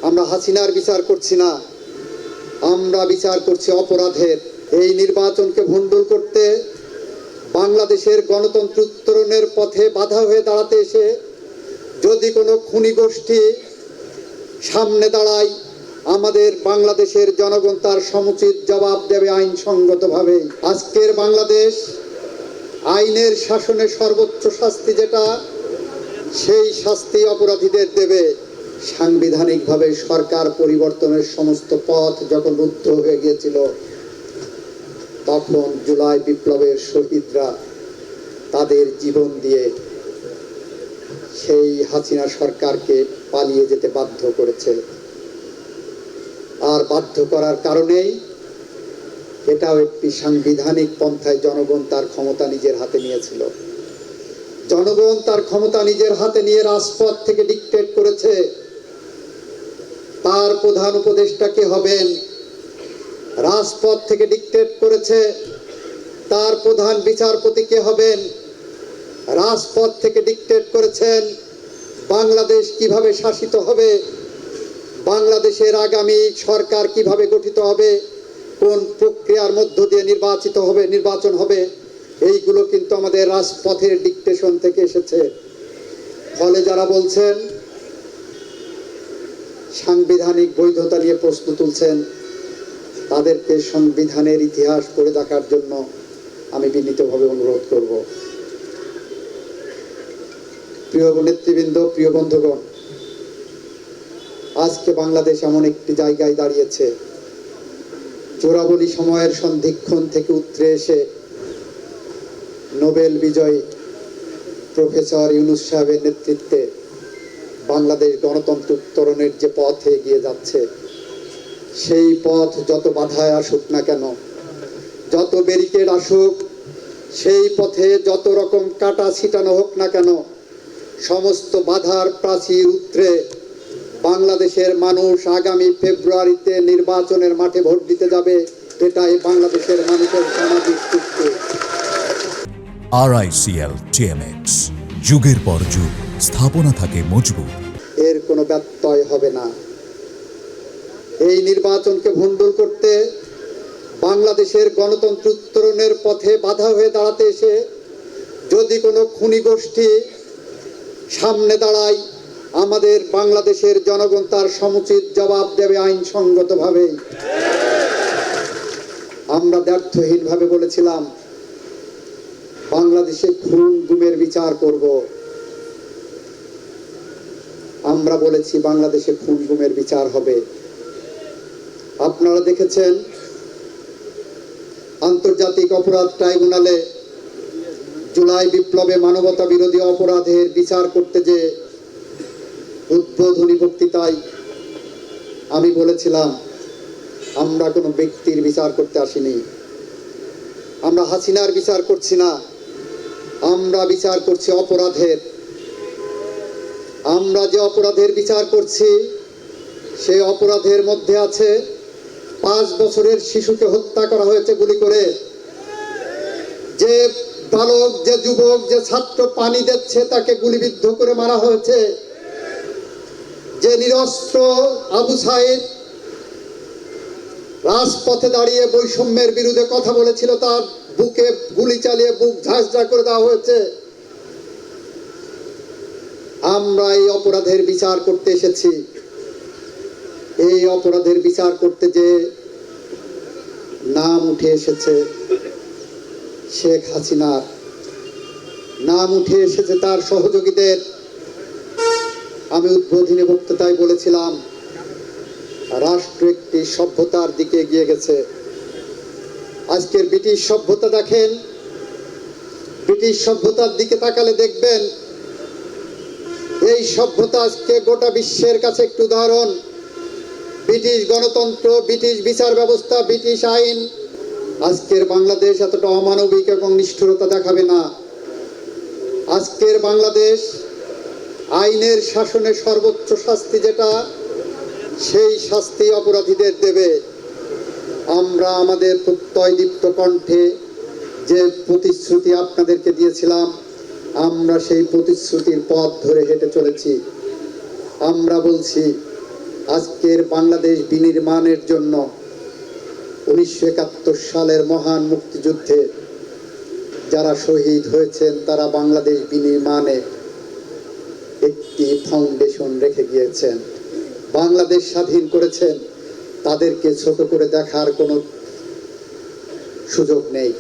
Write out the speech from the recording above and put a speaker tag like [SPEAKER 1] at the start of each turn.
[SPEAKER 1] আমরা হাসিনার বিচার করছি না, আমরা বিচার করছি অপরাধের। এই নির্বাচনকে ভণ্ডুল করতে বাংলাদেশের গণতন্ত্র উত্তরণের পথে বাধা হয়ে দাঁড়াতে এসে যদি কোনো খুনি গোষ্ঠী সামনে দাঁড়ায়, আমাদের বাংলাদেশের জনগণ তার সমুচিত জবাব দেবে আইনসঙ্গতভাবে। আজকের বাংলাদেশ আইনের শাসনে সর্বোচ্চ শাস্তি যেটা, সেই শাস্তি অপরাধীদের দেবে। সাংবিধানিকভাবে সরকার পরিবর্তনের সমস্ত পথ যখন রুদ্ধ হয়ে গিয়েছিল, তখন জুলাই বিপ্লবের শহীদরা তাদের জীবন দিয়ে সেই হাসিনা সরকারকে পালিয়ে যেতে বাধ্য করেছে। আর বাধ্য করার কারণেই এটাও একটি সাংবিধানিক পন্থায় জনগণ তার ক্ষমতা নিজের হাতে নিয়েছিল। জনগণ তার ক্ষমতা নিজের হাতে নিয়ে রাজপথ থেকে ডিক্টেট করেছে তার প্রধান উপদেষ্টা কে হবেন, রাজপথ থেকে ডিক্টেট করেছে তার প্রধান বিচারপতি কে হবেন, রাজপথ থেকে ডিক্টেট করেছেন বাংলাদেশ কিভাবে শাসিত হবে, বাংলাদেশের আগামী সরকার কিভাবে গঠিত হবে, কোন প্রক্রিয়ার মধ্য দিয়ে নির্বাচন হবে, এইগুলো কিন্তু আমাদের রাজপথের ডিক্টেশন থেকে এসেছে। ফলে যারা বলছেন সাংবিধানিক বৈধতা নিয়ে প্রশ্ন তুলছেন, তাদেরকে সংবিধানের ইতিহাস পড়ে দেখার জন্য আমি বিনীতভাবে অনুরোধ করব। প্রিয় নেতৃবৃন্দ, প্রিয় বন্ধুগণ, আজকে বাংলাদেশ এমন একটি জায়গায় দাঁড়িয়েছে, চোরাবলি সময়ের সন্ধিক্ষণ থেকে উতরে এসে নোবেল বিজয়ী প্রফেসর ইউনূস সাহেবের নেতৃত্বে বাংলাদেশ গণতন্ত্র উত্তরণের যে পথে এগিয়ে যাচ্ছে, সেই পথ যত বাধায় আসুক না কেন, যত ব্যারিকেড আসুক, সেই পথে যত রকম কাটা ছিটানো হোক না কেন, সমস্ত বাধার প্রাচীর উতরে বাংলাদেশের মানুষ আগামী ফেব্রুয়ারিতে নির্বাচনের মাঠে ভোট দিতে যাবে। এটাই বাংলাদেশের মানুষের সামাজিক চুক্তি।
[SPEAKER 2] RICL TMX, যুগের পর যুগ স্থাপনা থাকে মজবুত,
[SPEAKER 1] এর কোনো ব্যত্যয় হবে না। এই নির্বাচনকে ভণ্ডুল করতে বাংলাদেশের গণতন্ত্র উত্তরণের পথে বাধা হয়ে দাঁড়াতে এসে যদি কোনো খুনি গোষ্ঠী সামনে দাঁড়ায়, আমাদের বাংলাদেশের জনগণ তার সমুচিত জবাব দেবে আইনসঙ্গতভাবে। আমরা দ্ব্যর্থহীনভাবে বলেছিলাম বাংলাদেশে খুন গুমের বিচার করব। আমরা বলেছি বাংলাদেশে খুন গুমের বিচার হবে। আপনারা দেখেছেন আন্তর্জাতিক অপরাধ ট্রাইব্যুনালে জুলাই বিপ্লবে মানবতা বিরোধী অপরাধের বিচার করতে যে উদ্বোধনী বক্তৃতায় আমি বলেছিলাম আমরা কোনো ব্যক্তির বিচার করতে আসিনি, আমরা হাসিনার বিচার করছি না, আমরা বিচার করছি অপরাধের। আমরা যে অপরাধের বিচার করছি সেই অপরাধের মধ্যে আছে 5 বছরের শিশুকে হত্যা করা হয়েছে গুলি করে, যে বালক, যে যুবক, যে ছাত্র পানি দিচ্ছে তাকে গুলিবিদ্ধ করে মারা হয়েছে, যে নিরস্ত্র আবু সাইদ রাজপথে দাঁড়িয়ে বৈষম্যের বিরুদ্ধে কথা বলেছিল, তার বুকে গুলি চালিয়ে বুক ঝাঁঝরা করে দেওয়া হয়েছে। আমরা এই অপরাধের বিচার করতে এসেছি। এই অপরাধের বিচার করতে যে নাম উঠে এসেছে শেখ হাসিনার, নাম উঠে এসেছে তার সহযোগীদের। আমি উদ্বোধনী বক্তৃতায় বলেছিলাম রাষ্ট্র একটি সভ্যতার দিকে এগিয়ে গেছে। আজকের ব্রিটিশ সভ্যতা দেখেন, ব্রিটিশ সভ্যতার দিকে তাকালে দেখবেন এই সভ্যতা আজকে গোটা বিশ্বের কাছে একটি উদাহরণ। ব্রিটিশ গণতন্ত্র, ব্রিটিশ বিচার ব্যবস্থা, ব্রিটিশ আইন। আজকের বাংলাদেশ এতটা অমানবিক এবং নিষ্ঠুরতা দেখাবে না। আজকের বাংলাদেশ আইনের শাসনে সর্বোচ্চ শাস্তি যেটা, সেই শাস্তি অপরাধীদের দেবে। আমরা আমাদের প্রত্যয়দীপ্ত কণ্ঠে যে প্রতিশ্রুতি আপনাদেরকে দিয়েছিলাম, আমরা সেই প্রতিশ্রুতির পথ ধরে হেঁটে চলেছি। আমরা বলছি আজকের বাংলাদেশ বিনির্মাণের জন্য 1971 সালের মহান মুক্তিযুদ্ধে যারা শহীদ হয়েছেন তারা বাংলাদেশ বিনির্মাণে একটি ফাউন্ডেশন রেখে গিয়েছেন। বাংলাদেশ স্বাধীন করেছেন, তাদেরকে ছোট করে দেখার কোনো সুযোগ নেই।